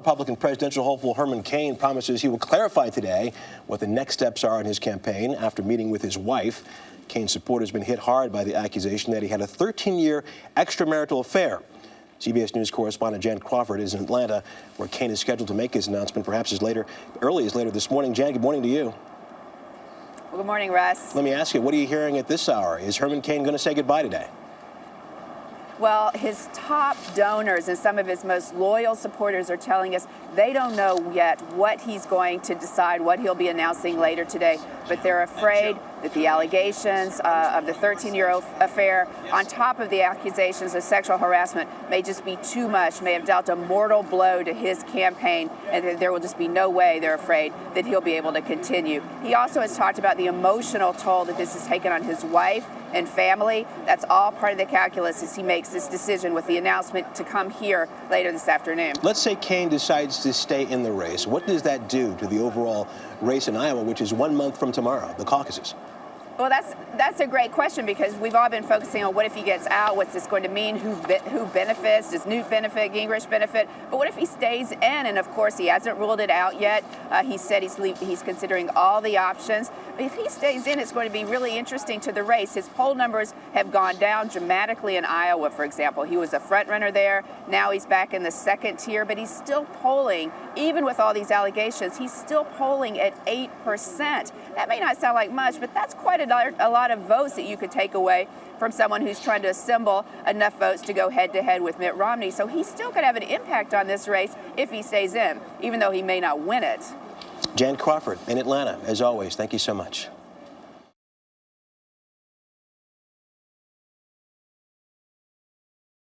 Republican presidential hopeful Herman Cain promises he will clarify today what the next steps are in his campaign after meeting with his wife. Cain's supporter has been hit hard by the accusation that he had a 13-year extramarital affair. CBS News correspondent Jan Crawford is in Atlanta, where Cain is scheduled to make his announcement perhaps as early as later this morning. Jan, good morning to you. Well, good morning, Russ. Let me ask you, what are you hearing at this hour? Is Herman Cain going to say goodbye today? Well, his top donors and some of his most loyal supporters are telling us they don't know yet what he's going to decide, what he'll be announcing later today. But they're afraid that the allegations of the 13-year-old affair, on top of the accusations of sexual harassment, may just be too much, may have dealt a mortal blow to his campaign, and that there will just be no way, they're afraid, that he'll be able to continue. He also has talked about the emotional toll that this has taken on his wife and family. That's all part of the calculus as he makes this decision with the announcement to come here later this afternoon. Let's say Cain decides to stay in the race. What does that do to the overall race in Iowa, which is 1 month from tomorrow, the caucuses? Well, that's a great question, because we've all been focusing on what if he gets out, what's this going to mean, who benefits, does Newt benefit, Gingrich benefit, but what if he stays in? And of course, he hasn't ruled it out yet. He said he's considering all the options. But if he stays in, it's going to be really interesting to the race. His poll numbers have gone down dramatically in Iowa, for example. He was a front runner there. Now he's back in the second tier, but he's still polling, even with all these allegations, he's still polling at 8%. That may not sound like much, but that's quite a lot of votes that you could take away from someone who's trying to assemble enough votes to go head-to-head with Mitt Romney. So he still could have an impact on this race if he stays in, even though he may not win it. Jan Crawford in Atlanta, as always, thank you so much.